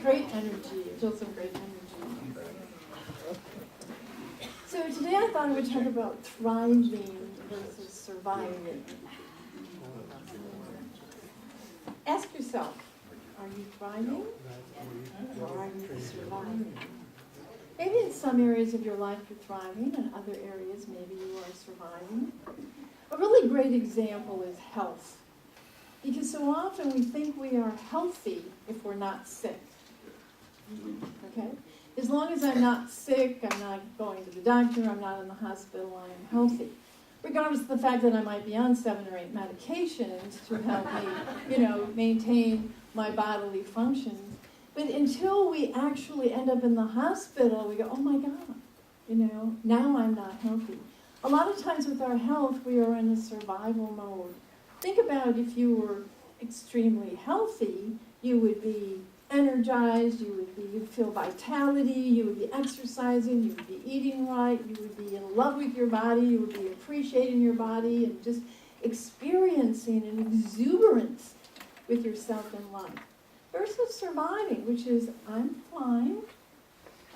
Great energy. I feel some great energy. So today I thought I would talk about thriving versus surviving. Ask yourself, are you thriving or are you surviving? Maybe in some areas of your life you're thriving, and other areas maybe you are surviving. A really great example is health. Because so often we think we are healthy if we're not sick. Okay? As long as I'm not sick, I'm not going to the doctor, I'm not in the hospital, I am healthy. Regardless of the fact that I might be on 7 or 8 medications to help me, maintain my bodily functions. But until we actually end up in the hospital, we go, oh my God, now I'm not healthy. A lot of times with our health, we are in a survival mode. Think about if you were extremely healthy, you would be energized, you'd feel vitality, you would be exercising, you would be eating right, you would be in love with your body, you would be appreciating your body and just experiencing an exuberance with yourself in life. Versus surviving, which is, I'm fine,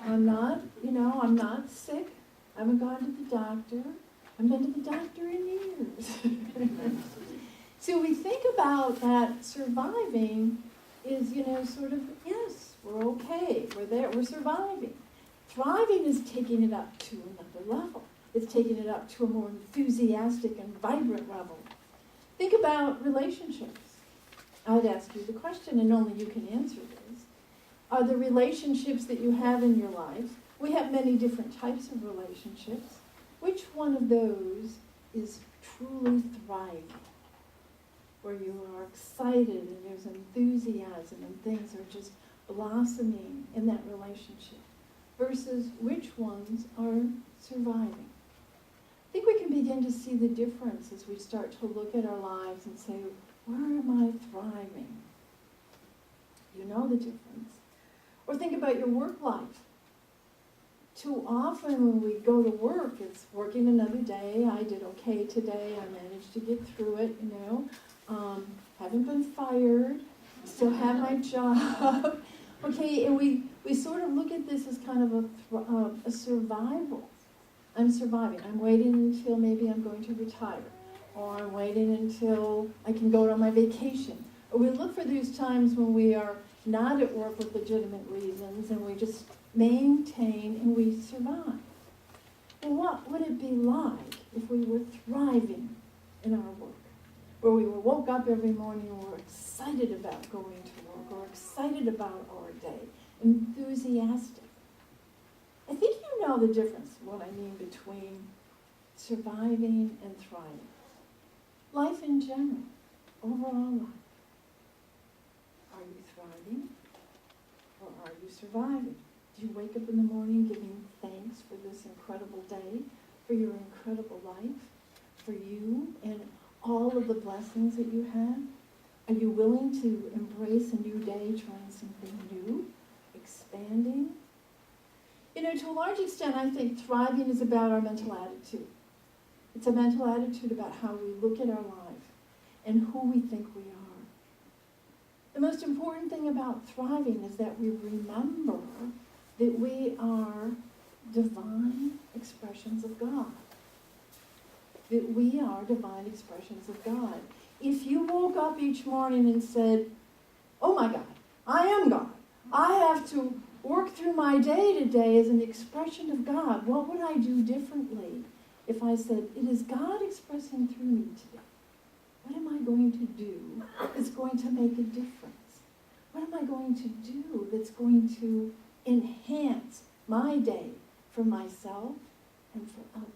I'm not sick, I haven't gone to the doctor, I haven't been to the doctor in years. So we think about that surviving is, yes, we're okay, we're there, we're surviving. Thriving is taking it up to another level. It's taking it up to a more enthusiastic and vibrant level. Think about relationships. I would ask you the question, and only you can answer this. Are the relationships that you have in your life, we have many different types of relationships, which one of those is truly thriving? Where you are excited and there's enthusiasm and things are just blossoming in that relationship, versus which ones are surviving. I think we can begin to see the difference as we start to look at our lives and say, where am I thriving? You know the difference. Or think about your work life. Too often when we go to work, it's working another day. I did okay today. I managed to get through it, haven't been fired. Still have my job. Okay, and we sort of look at this as kind of a survival. I'm surviving. I'm waiting until maybe I'm going to retire. Or I'm waiting until I can go on my vacation. Or we look for these times when we are not at work with legitimate reasons and we just maintain and we survive. Well, what would it be like if we were thriving in our work? Where we woke up every morning and were excited about going to work or excited about our day, enthusiastic. I think you know the difference, what I mean between surviving and thriving. Life in general, overall life. Are you thriving or are you surviving? Do you wake up in the morning giving thanks for this incredible day, for your incredible life, for you and all of the blessings that you have? Are you willing to embrace a new day, trying something new, expanding? To a large extent, I think thriving is about our mental attitude. It's a mental attitude about how we look at our life and who we think we are. The most important thing about thriving is that we remember that we are divine expressions of God. That we are divine expressions of God. If you woke up each morning and said, oh my God, I am God. I have to work through my day today as an expression of God. What would I do differently if I said, it is God expressing through me today? What am I going to do that's going to make a difference? What am I going to do that's going to enhance my day for myself and for others?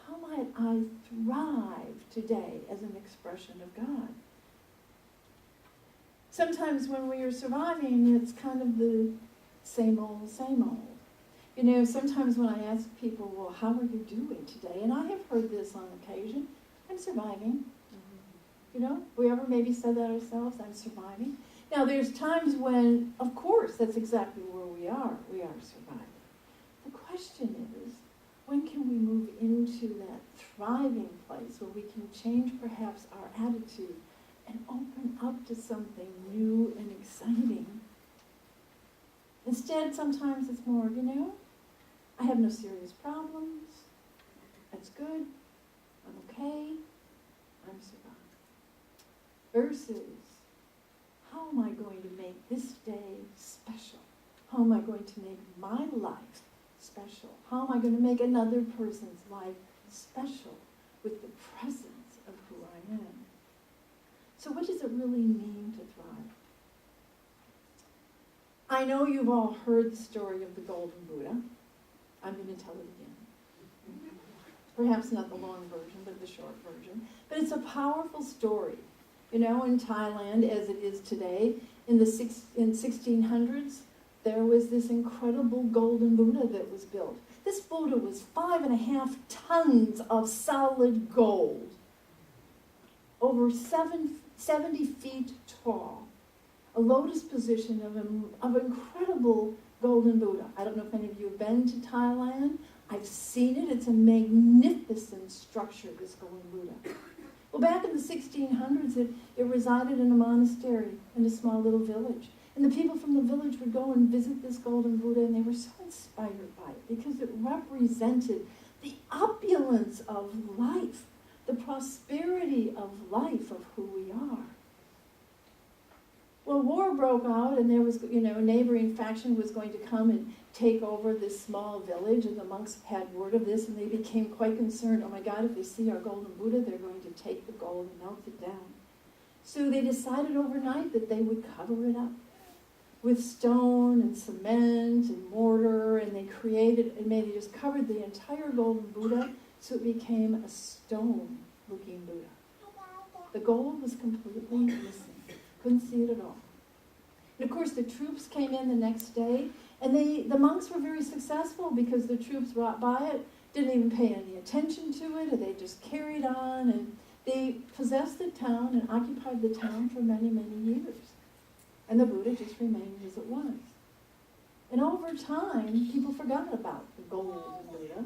How might I thrive today as an expression of God? Sometimes when we are surviving, it's kind of the same old, same old. Sometimes when I ask people, well, how are you doing today? And I have heard this on occasion, I'm surviving. We ever maybe said that ourselves, I'm surviving. Now, there's times when, of course, that's exactly where we are. We are surviving. The question is, when can we move into that thriving place where we can change perhaps our attitude and open up to something new and exciting Instead, sometimes it's more, I have no serious problems. That's good. I'm okay. I'm surviving. Versus, how am I going to make this day special? How am I going to make my life special? How am I going to make another person's life special with the presence of who I am? So what does it really mean to thrive? I know you've all heard the story of the Golden Buddha. I'm going to tell it again. Perhaps not the long version, but the short version. But it's a powerful story. In Thailand, as it is today, in 1600s, there was this incredible Golden Buddha that was built. This Buddha was 5.5 tons of solid gold, over 70 feet tall, a lotus position of incredible Golden Buddha. I don't know if any of you have been to Thailand. I've seen it. It's a magnificent structure, this Golden Buddha. Well, back in the 1600s, it resided in a monastery in a small little village. And the people from the village would go and visit this Golden Buddha, and they were so inspired by it because it represented the opulence of life, the prosperity of life, of who we are. Well, war broke out, and there was, a neighboring faction was going to come and take over this small village, and the monks had word of this, and they became quite concerned. Oh my God, if they see our Golden Buddha, they're going to take the gold and melt it down. So they decided overnight that they would cover it up with stone and cement and mortar, and they just covered the entire Golden Buddha, so it became a stone-looking Buddha. The gold was completely missing. Couldn't see it at all. And of course, the troops came in the next day, and the monks were very successful because the troops brought by it, didn't even pay any attention to it, and they just carried on, and they possessed the town and occupied the town for many, many years. And the Buddha just remained as it was. And over time, people forgot about the golden Buddha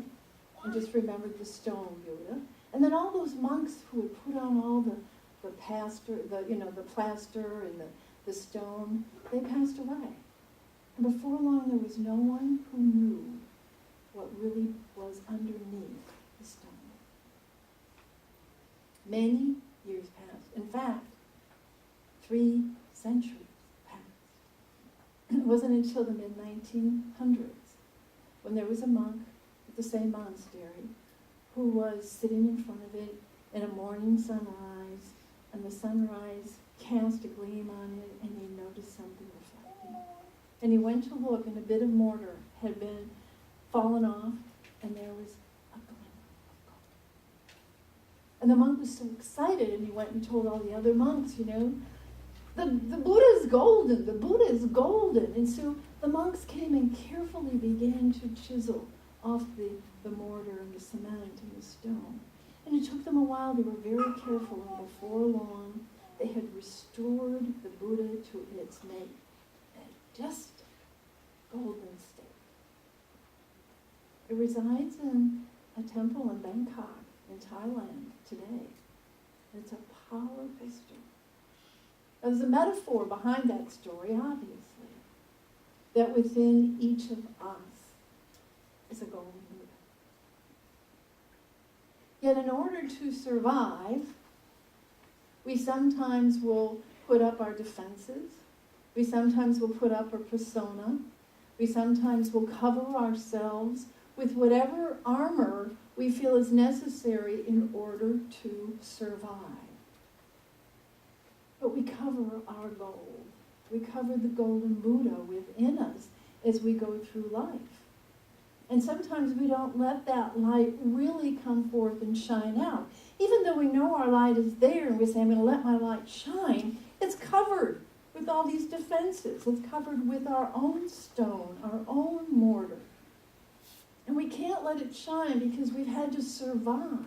and just remembered the stone Buddha. And then all those monks who would put on all the plaster and the stone, they passed away. And before long, there was no one who knew what really was underneath the stone. Many years passed. In fact, 3 centuries passed. It wasn't until the mid-1900s when there was a monk at the same monastery who was sitting in front of it in a morning sunrise, and the sunrise cast a gleam on it, and he noticed something reflecting. And he went to look, and a bit of mortar had been fallen off, and there was a glimmer of gold. And the monk was so excited, and he went and told all the other monks, the Buddha is golden, the Buddha is golden. And so the monks came and carefully began to chisel off the mortar and the cement and the stone. And it took them a while. They were very careful, and before long, they had restored the Buddha to its just golden state. It resides in a temple in Bangkok, in Thailand, today. It's a powerful story. There's a metaphor behind that story, obviously, that within each of us is a golden Buddha. Yet in order to survive, we sometimes will put up our defenses. We sometimes will put up our persona. We sometimes will cover ourselves with whatever armor we feel is necessary in order to survive. But we cover our gold. We cover the golden Buddha within us as we go through life. And sometimes we don't let that light really come forth and shine out. Even though we know our light is there and we say, I'm going to let my light shine, it's covered with all these defenses. It's covered with our own stone, our own mortar. And we can't let it shine because we've had to survive.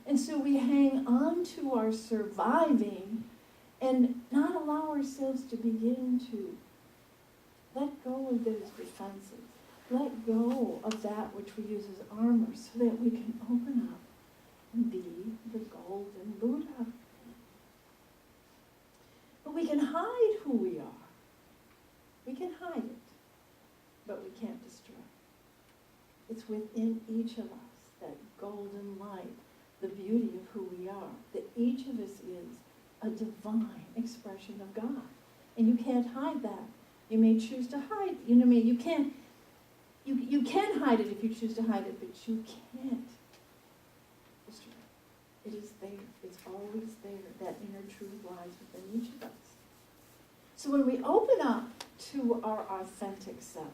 And so we hang on to our surviving and not allow ourselves to begin to let go of those defenses. Let go of that which we use as armor so that we can open up and be the golden Buddha. But we can hide who we are. We can hide it. within each of us, that golden light, the beauty of who we are, that each of us is a divine expression of God. And you can't hide that. You may choose to hide, you can't, you can hide it if you choose to hide it, but you can't destroy it. It is there. It's always there. That inner truth lies within each of us. So when we open up to our authentic selves,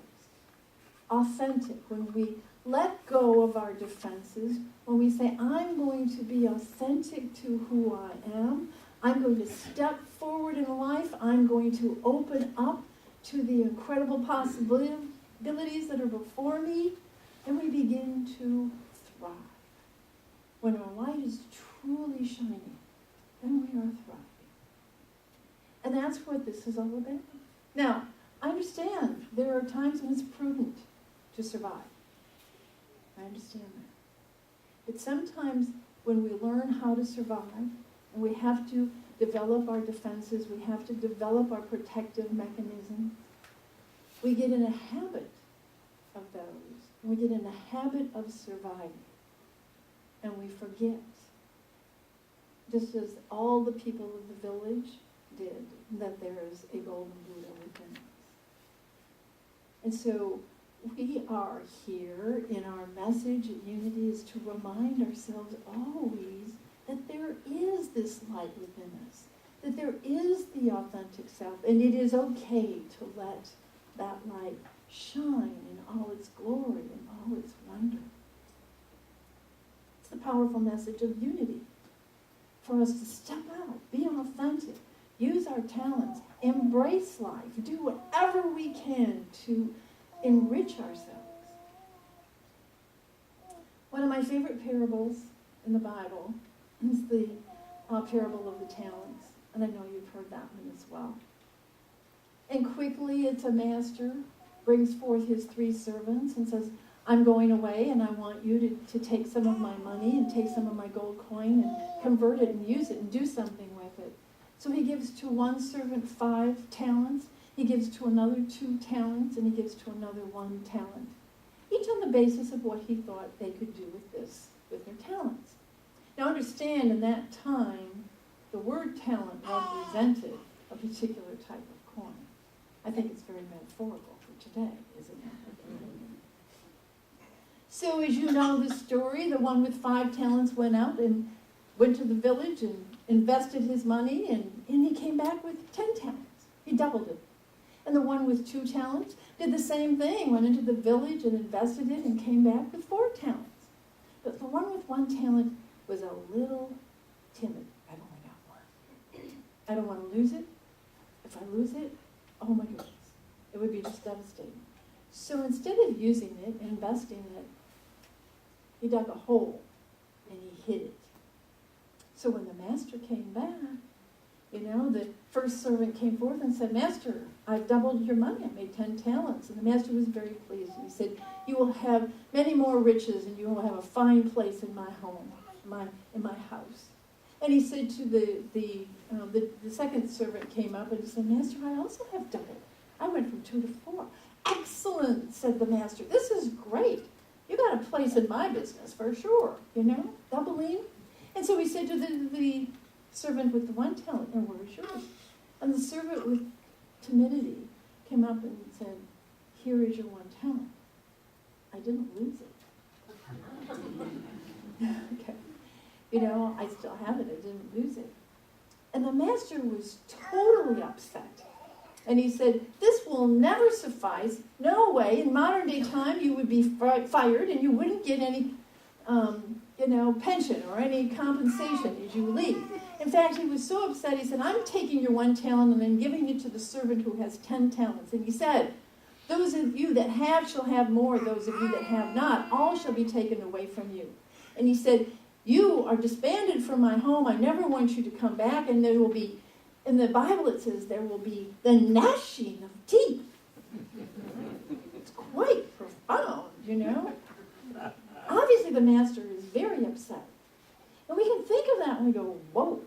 authentic, when we let go of our defenses, when we say, I'm going to be authentic to who I am, I'm going to step forward in life, I'm going to open up to the incredible possibilities that are before me, and we begin to thrive. When our light is truly shining, then we are thriving. And that's what this is all about. Now, I understand there are times when it's prudent to survive. I understand that. But sometimes when we learn how to survive, and we have to develop our defenses, we have to develop our protective mechanisms, we get in a habit of those. We get in a habit of surviving. And we forget, just as all the people of the village did, that there is a golden Buddha within us. And so we are here in our message at Unity is to remind ourselves always that there is this light within us, that there is the authentic self, and it is okay to let that light shine in all its glory and all its wonder. It's the powerful message of unity, for us to step out, be authentic, use our talents, embrace life, do whatever we can to enrich ourselves. One of my favorite parables in the Bible is the parable of the talents, and I know you've heard that one as well. And quickly it's a master brings forth his 3 servants and says, I'm going away and I want you to take some of my money and take some of my gold coin and convert it and use it and do something with it. So he gives to one servant 5 talents, he gives to another 2 talents, and he gives to another 1 talent. Each on the basis of what he thought they could do with their talents. Now understand, in that time, the word talent represented a particular type of coin. I think it's very metaphorical for today, isn't it? So as you know the story, the one with 5 talents went out and went to the village and invested his money, and he came back with 10 talents. He doubled it. And the one with 2 talents did the same thing, went into the village and invested it and came back with 4 talents. But the one with 1 talent was a little timid. I've only got 1. I don't want to lose it. If I lose it, oh my goodness, it would be just devastating. So instead of using it and investing it, he dug a hole and he hid it. So when the master came back, the first servant came forth and said, Master, I've doubled your money. I made 10 talents. And the master was very pleased. And he said, you will have many more riches and you will have a fine place in my home, in my house. And he said to the second servant came up and he said, Master, I also have doubled. I went from 2 to 4. Excellent, said the master. This is great. You got a place in my business for sure, doubling. And so he said to the servant with the 1 talent, and where's yours? And the servant with timidity came up and said, here is your 1 talent. I didn't lose it. Okay. I still have it. I didn't lose it. And the master was totally upset. And he said, this will never suffice. No way. In modern day time, you would be fired and you wouldn't get any, pension or any compensation as you leave. In fact, he was so upset, he said, I'm taking your 1 talent and I'm giving it to the servant who has 10 talents. And he said, those of you that have shall have more, those of you that have not, all shall be taken away from you. And he said, you are disbanded from my home. I never want you to come back. And there will be, in the Bible it says, there will be the gnashing of teeth. It's quite profound, Obviously the master is very upset. And we can think of that and we go, whoa.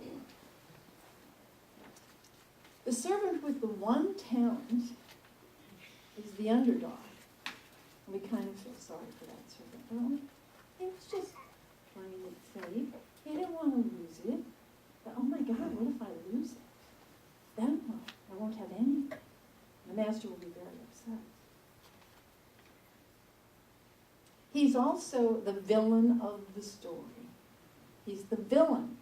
The servant with the 1 talent is the underdog. And we kind of feel sorry for that servant. Well, he was just playing it safe. He didn't want to lose it. But, oh my God, what if I lose it? Then what? I won't have anything. The master will be very upset. He's also the villain of the story. He's the villain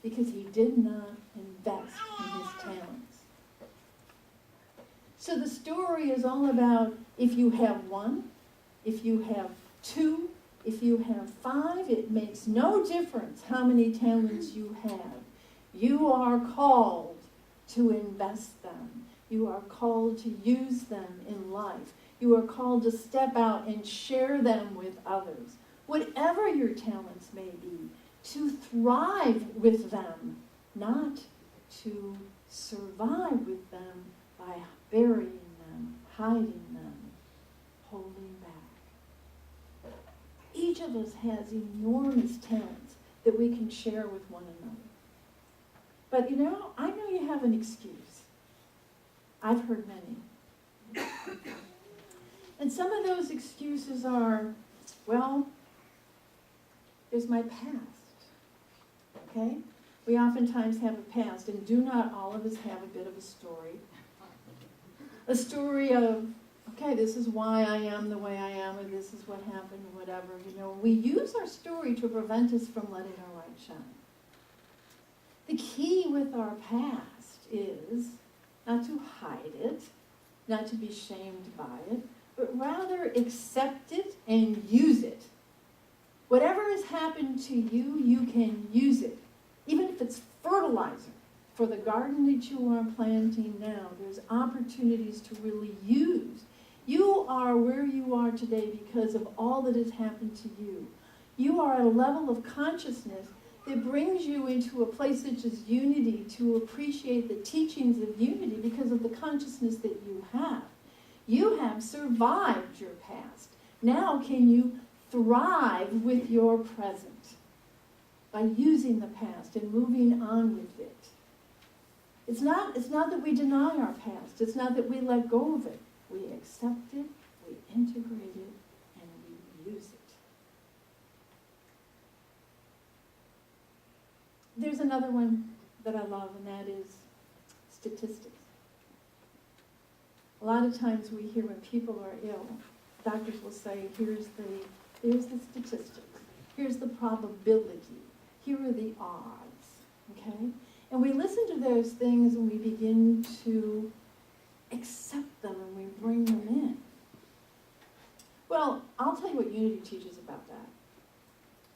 because he did not invest in his talents. So the story is all about if you have 1, if you have 2, if you have 5, it makes no difference how many talents you have. You are called to invest them. You are called to use them in life. You are called to step out and share them with others. Whatever your talents may be, to thrive with them, not to survive with them by burying them, hiding them, holding back. Each of us has enormous talents that we can share with one another. But I know you have an excuse. I've heard many. And some of those excuses are, well, there's my past. Okay? We oftentimes have a past, and do not all of us have a bit of a story? A story of, okay, this is why I am the way I am, or this is what happened, or whatever. We use our story to prevent us from letting our light shine. The key with our past is not to hide it, not to be shamed by it, but rather accept it and use it. Whatever has happened to you, you can use it. Even if it's fertilizer for the garden that you are planting now, there's opportunities to really use. You are where you are today because of all that has happened to you. You are at a level of consciousness that brings you into a place such as unity to appreciate the teachings of unity because of the consciousness that you have. You have survived your past. Now can you thrive with your present by using the past and moving on with it? It's not that we deny our past. It's not that we let go of it. We accept it, we integrate it, and we use it. There's another one that I love, and that is statistics. A lot of times we hear when people are ill, doctors will say, here's the statistics, here's the probability, here are the odds, okay? And we listen to those things and we begin to accept them and we bring them in. Well, I'll tell you what Unity teaches about that.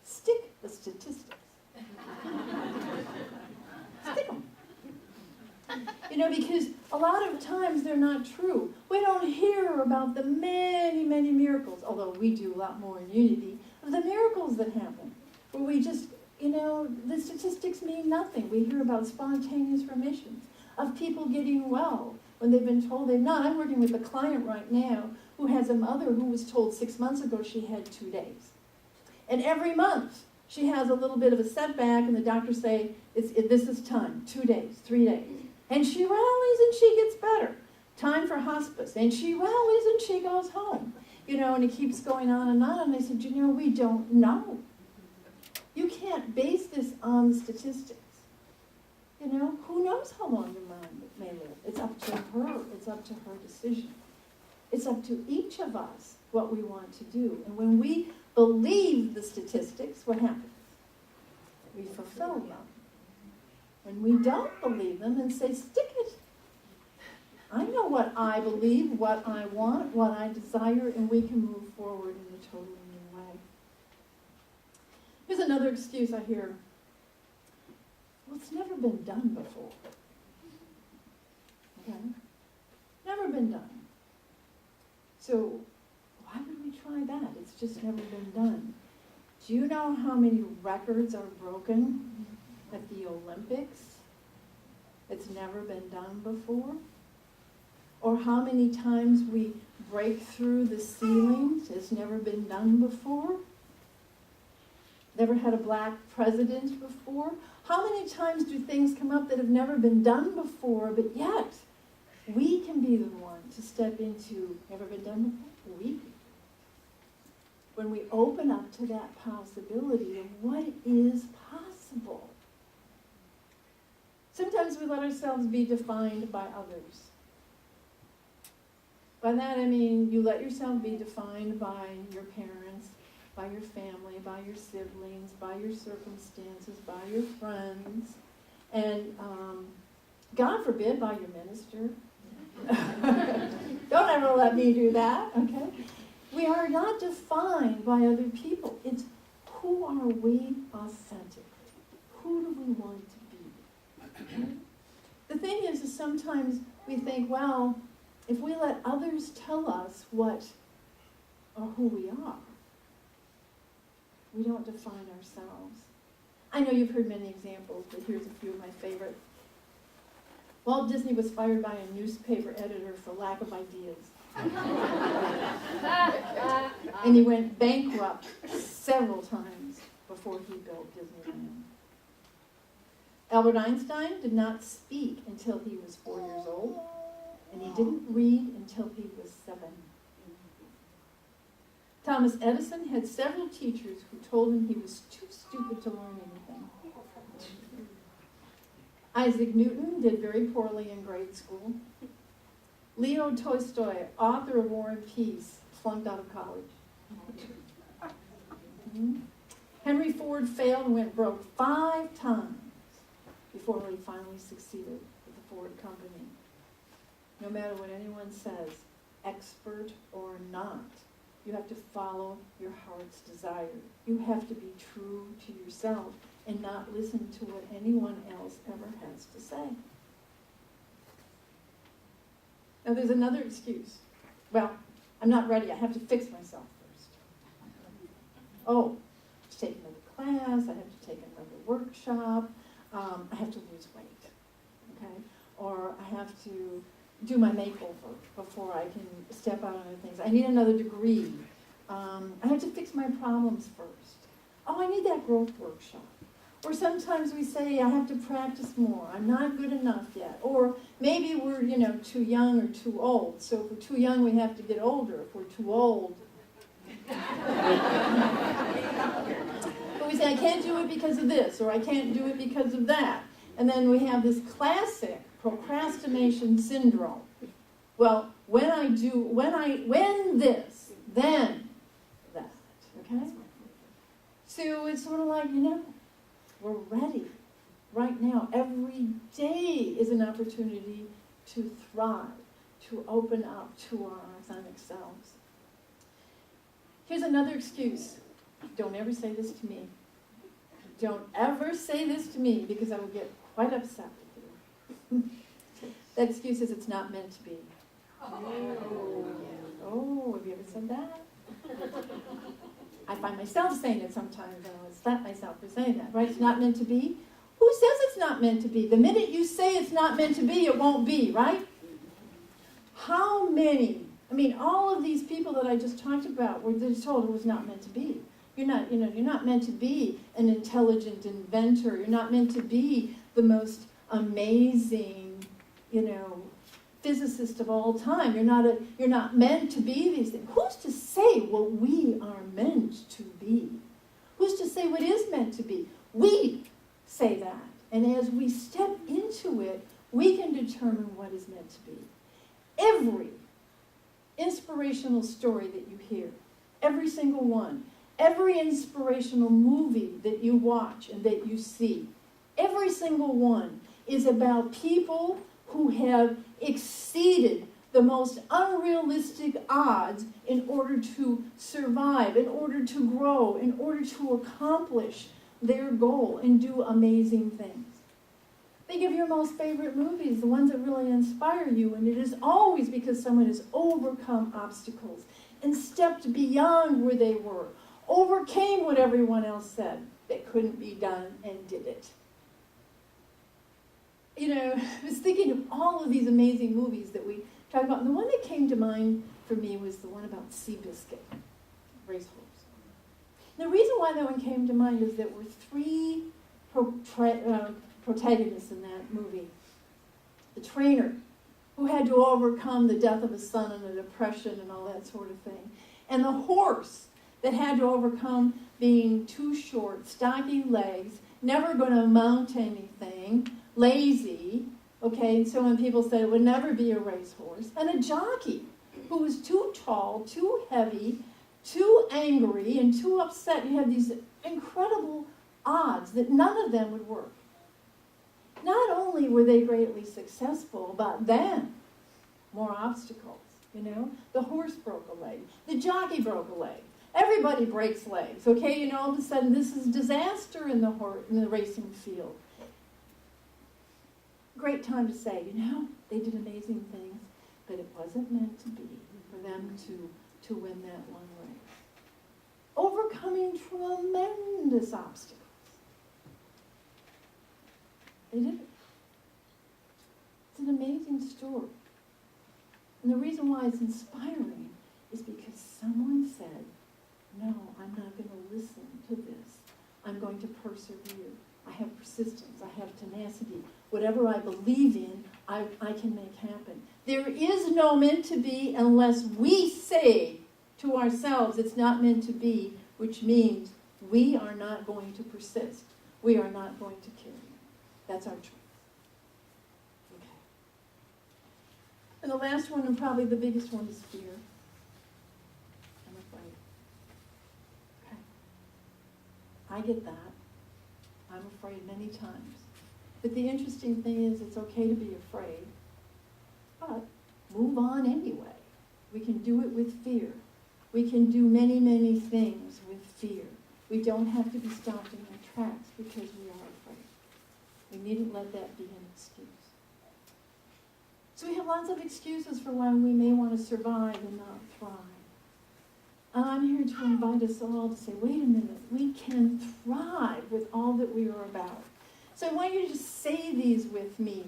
Stick the statistics. Stick them. Because a lot of times they're not true. We don't hear about the many, many miracles, although we do a lot more in Unity, of the miracles that happen, where we just, the statistics mean nothing. We hear about spontaneous remissions, of people getting well when they've been told they've not. I'm working with a client right now who has a mother who was told 6 months ago she had 2 days. And every month she has a little bit of a setback, and the doctors say, this is time, 2 days, 3 days. And she rallies and she gets better. Time for hospice. And she rallies and she goes home. And it keeps going on and on. And I said, we don't know. You can't base this on statistics. Who knows how long your mom may live? It's up to her. It's up to her decision. It's up to each of us what we want to do. And when we believe the statistics, what happens? We fulfill them. When we don't believe them and say, stick it. I know what I believe, what I want, what I desire, and we can move forward in a totally new way. Here's another excuse I hear. Well, it's never been done before. Okay? Never been done. So why would we try that? It's just never been done. Do you know how many records are broken at the Olympics? It's never been done before. Or how many times we break through the ceilings? It's never been done before. Never had a black president before. How many times do things come up that have never been done before, but yet we can be the one to step into, never been done before? We can. when we open up to that possibility of what is possible. Sometimes we let ourselves be defined by others. By that I mean you let yourself be defined by your parents, by your family, by your siblings, by your circumstances, by your friends, and God forbid, by your minister. Don't ever let me do that, okay? We are not defined by other people. It's who are we authentically? Who do we want to be? The thing is sometimes we think, well, if we let others tell us what or who we are, we don't define ourselves. I know you've heard many examples, but here's a few of my favorite. Walt Disney was fired by a newspaper editor for lack of ideas. And he went bankrupt several times before he built Disneyland. Albert Einstein did not speak until he was 4 years old, and he didn't read until he was 7. Thomas Edison had several teachers who told him he was too stupid to learn anything. Isaac Newton did very poorly in grade school. Leo Tolstoy, author of War and Peace, flunked out of college. Henry Ford failed and went broke 5 times before he finally succeeded with the Ford Company. No matter what anyone says, expert or not, you have to follow your heart's desire. You have to be true to yourself and not listen to what anyone else ever has to say. Now there's another excuse. Well, I'm not ready. I have to fix myself first. Oh, I have to take another class. I have to take another workshop. I have to lose weight. Okay? Or I have to do my makeover before I can step out on other things. I need another degree. I have to fix my problems first. Oh, I need that growth workshop. Or sometimes we say, I have to practice more. I'm not good enough yet. Or maybe we're, too young or too old. So if we're too young, we have to get older. If we're too old. But we say, I can't do it because of this, or I can't do it because of that. And then we have this classic procrastination syndrome. Well, when this, then that. Okay? So it's sort of like, we're ready right now. Every day is an opportunity to thrive, to open up to our authentic selves. Here's another excuse. Don't ever say this to me. Don't ever say this to me because I will get quite upset with you. That excuse is it's not meant to be. Oh, have you ever said that? I find myself saying it sometimes, and I slap myself for saying that, right? It's not meant to be. Who says it's not meant to be? The minute you say it's not meant to be, it won't be, right? How many, all of these people that I just talked about were just told it was not meant to be. You're not meant to be an intelligent inventor. You're not meant to be the most amazing, physicist of all time. You're not meant to be these things. Who's to say what we are meant to be? Who's to say what is meant to be? We say that. And as we step into it, we can determine what is meant to be. Every inspirational story that you hear, every single one, every inspirational movie that you watch and that you see, every single one is about people who have exceeded the most unrealistic odds in order to survive, in order to grow, in order to accomplish their goal and do amazing things. Think of your most favorite movies, the ones that really inspire you, and it is always because someone has overcome obstacles and stepped beyond where they were, overcame what everyone else said that couldn't be done and did it. I was thinking of all of these amazing movies that we talked about. And the one that came to mind for me was the one about Seabiscuit, racehorse. The reason why that one came to mind is there were 3 protagonists in that movie. The trainer, who had to overcome the death of his son and the depression and all that sort of thing. And the horse that had to overcome being too short, stocky legs, never going to amount to anything, lazy, okay? So when people said it would never be a racehorse, and a jockey who was too tall, too heavy, too angry, and too upset. You had these incredible odds that none of them would work. Not only were they greatly successful, but then more obstacles, you know? The horse broke a leg. The jockey broke a leg. Everybody breaks legs, okay? You know, all of a sudden this is disaster in the racing field. Great time to say, you know, they did amazing things, but it wasn't meant to be for them to win that one race. Overcoming tremendous obstacles. They did it. It's an amazing story. And the reason why it's inspiring is because someone said, no, I'm not going to listen to this. I'm going to persevere. I have persistence. I have tenacity. Whatever I believe in, I can make happen. There is no meant to be unless we say to ourselves it's not meant to be, which means we are not going to persist. We are not going to carry on. That's our choice. Okay. And the last one, and probably the biggest one, is fear. I'm afraid. Okay. I get that. I'm afraid many times. But the interesting thing is it's okay to be afraid. But move on anyway. We can do it with fear. We can do many, many things with fear. We don't have to be stopped in our tracks because we are afraid. We needn't let that be an excuse. So we have lots of excuses for why we may want to survive and not thrive. And I'm here to invite us all to say, wait a minute, we can thrive with all that we are about. So I want you to just say these with me,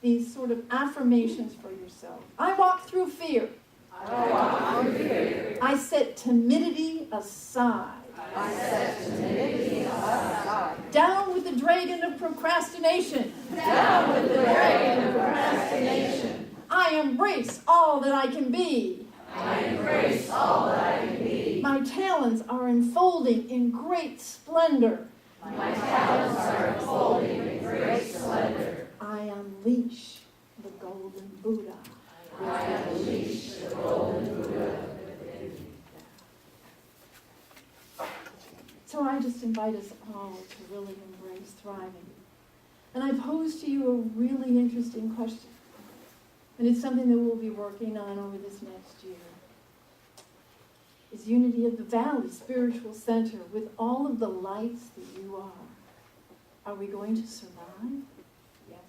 these sort of affirmations for yourself. I walk through fear. I walk through fear. I set timidity aside. I set timidity aside. Down with the dragon of procrastination. Down with the dragon of procrastination. I embrace all that I can be. I embrace all that I can be. My talents are unfolding in great splendor. My talents are unfolding in great splendor. I unleash the golden Buddha. I unleash the golden Buddha. So I just invite us all to really embrace thriving. And I pose to you a really interesting question. And it's something that we'll be working on over this next year. Is Unity of the Valley Spiritual Center, with all of the lights that you are we going to survive? Yes.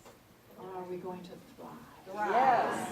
Or are we going to thrive? Yes.